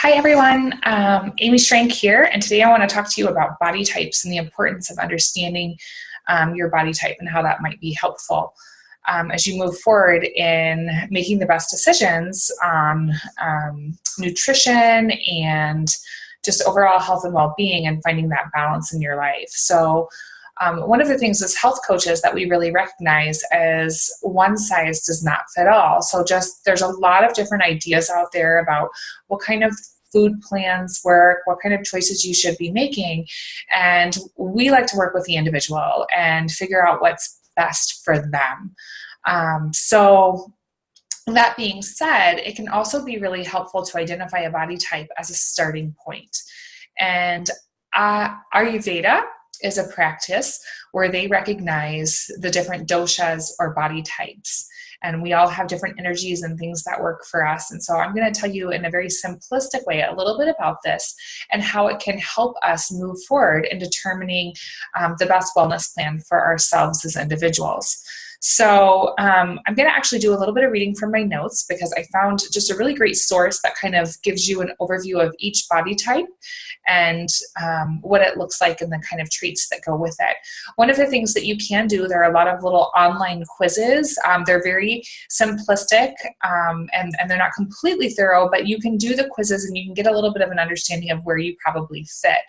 Hi everyone, Amy Schrank here, and today I want to talk to you about body types and the importance of understanding your body type and how that might be helpful as you move forward in making the best decisions on nutrition and just overall health and well-being and finding that balance in your life. So one of the things as health coaches that we really recognize is one size does not fit all. So just there's a lot of different ideas out there about what kind of food plans work, what kind of choices you should be making. And we like to work with the individual and figure out what's best for them. So that being said, it can also be really helpful to identify a body type as a starting point. And Ayurveda is a practice where they recognize the different doshas or body types. And we all have different energies and things that work for us. And so I'm going to tell you in a very simplistic way a little bit about this and how it can help us move forward in determining the best wellness plan for ourselves as individuals. So I'm going to actually do a little bit of reading from my notes because I found just a really great source that kind of gives you an overview of each body type and what it looks like and the kind of traits that go with it. One of the things that you can do, there are a lot of little online quizzes. They're very simplistic and they're not completely thorough, but you can do the quizzes and you can get a little bit of an understanding of where you probably fit.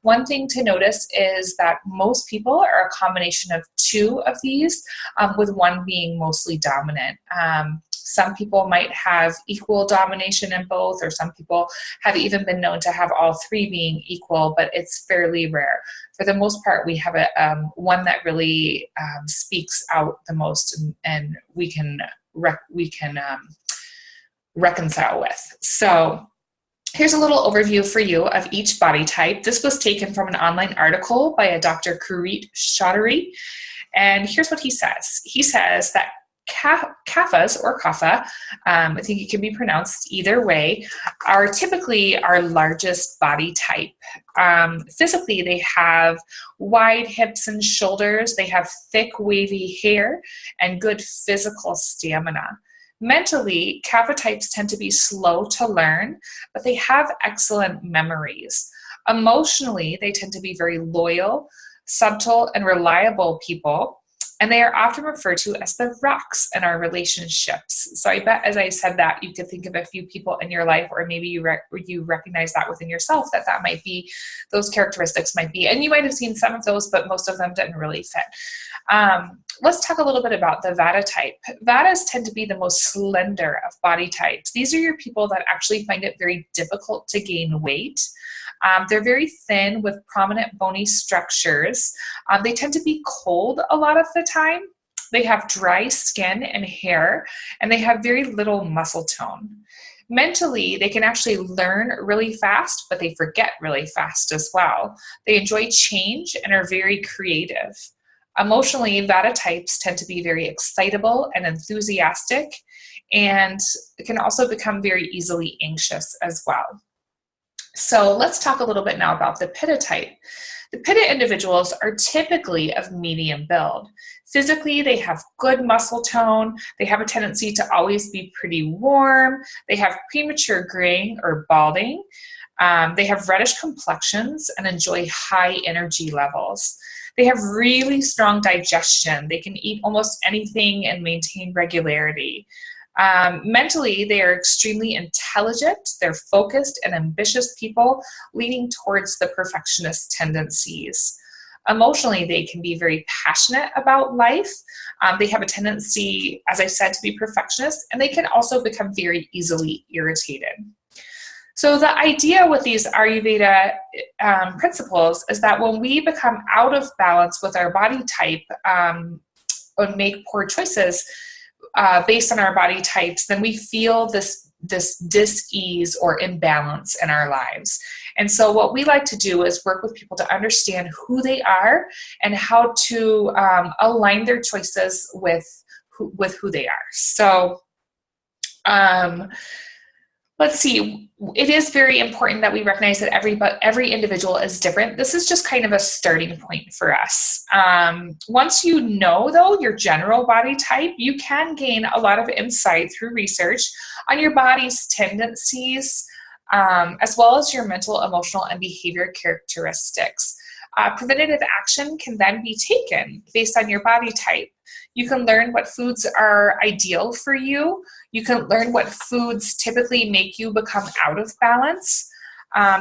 One thing to notice is that most people are a combination of two of these, with one being mostly dominant. Some people might have equal domination in both, or some people have even been known to have all three being equal, but it's fairly rare. For the most part, we have one that really speaks out the most, and we can reconcile with. So here's a little overview for you of each body type. This was taken from an online article by a Dr. Kurit Chaudhary. And here's what he says. He says that kaphas or kapha, I think it can be pronounced either way, are typically our largest body type. Physically, they have wide hips and shoulders. They have thick, wavy hair and good physical stamina. Mentally, kapha types tend to be slow to learn, but they have excellent memories. Emotionally, they tend to be very loyal, subtle, and reliable people, and they are often referred to as the rocks in our relationships. So I bet as I said that, you could think of a few people in your life, or maybe you recognize that within yourself, that might be, those characteristics might be, and you might have seen some of those, but most of them didn't really fit. Let's talk a little bit about the Vata type. Vatas tend to be the most slender of body types. These are your people that actually find it very difficult to gain weight. They're very thin with prominent bony structures. They tend to be cold a lot of the time. They have dry skin and hair, and they have very little muscle tone. Mentally, they can actually learn really fast, but they forget really fast as well. They enjoy change and are very creative. Emotionally, Vata types tend to be very excitable and enthusiastic, and can also become very easily anxious as well. So let's talk a little bit now about the Pitta type. The Pitta individuals are typically of medium build. Physically, they have good muscle tone. They have a tendency to always be pretty warm. They have premature graying or balding. They have reddish complexions and enjoy high energy levels. They have really strong digestion. They can eat almost anything and maintain regularity. Mentally, they are extremely intelligent. They're focused and ambitious people, leaning towards the perfectionist tendencies. Emotionally, they can be very passionate about life. They have a tendency, as I said, to be perfectionists, and they can also become very easily irritated. So the idea with these Ayurveda principles is that when we become out of balance with our body type or make poor choices based on our body types, then we feel this dis-ease or imbalance in our lives. And so what we like to do is work with people to understand who they are and how to align their choices with who they are. So let's see, it is very important that we recognize that every individual is different. This is just kind of a starting point for us. Once you know, though, your general body type, you can gain a lot of insight through research on your body's tendencies as well as your mental, emotional, and behavior characteristics. Preventative action can then be taken based on your body type. You can learn what foods are ideal for you. You can learn what foods typically make you become out of balance.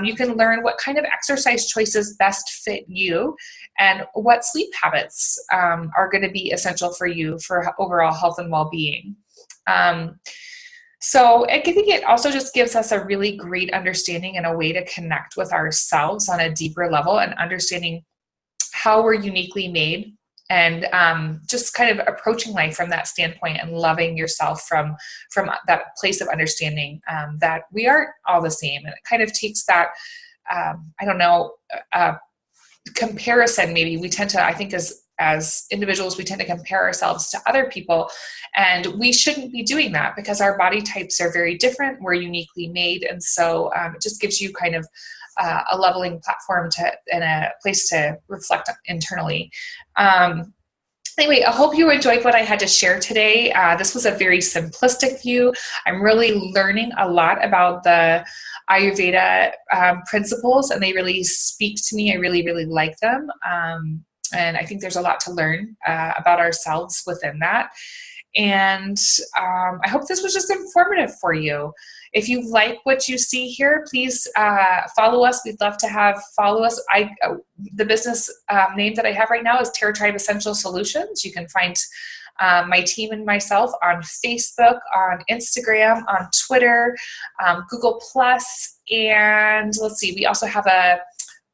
You can learn what kind of exercise choices best fit you and what sleep habits are going to be essential for you for overall health and well-being. So I think it also just gives us a really great understanding and a way to connect with ourselves on a deeper level and understanding how we're uniquely made, and just kind of approaching life from that standpoint and loving yourself from that place of understanding that we aren't all the same. And it kind of takes that, comparison. Maybe we tend to, I think as individuals, we tend to compare ourselves to other people, and we shouldn't be doing that because our body types are very different. We're uniquely made. And so it just gives you kind of a leveling platform and a place to reflect internally. Anyway, I hope you enjoyed what I had to share today. This was a very simplistic view. I'm really learning a lot about the Ayurveda principles, and they really speak to me. I really, really like them. And I think there's a lot to learn about ourselves within that. And I hope this was just informative for you. If you like what you see here, please follow us. We'd love to follow us. The business name that I have right now is Terra Tribe Essential Solutions. You can find my team and myself on Facebook, on Instagram, on Twitter, Google+, and let's see, we also have a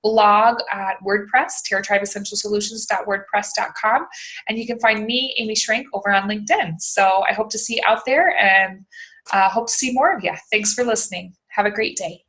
blog at WordPress, terratribeessentialsolutions.wordpress.com, and you can find me, Amy Schrank, over on LinkedIn. So I hope to see you out there, and hope to see more of you. Thanks for listening. Have a great day.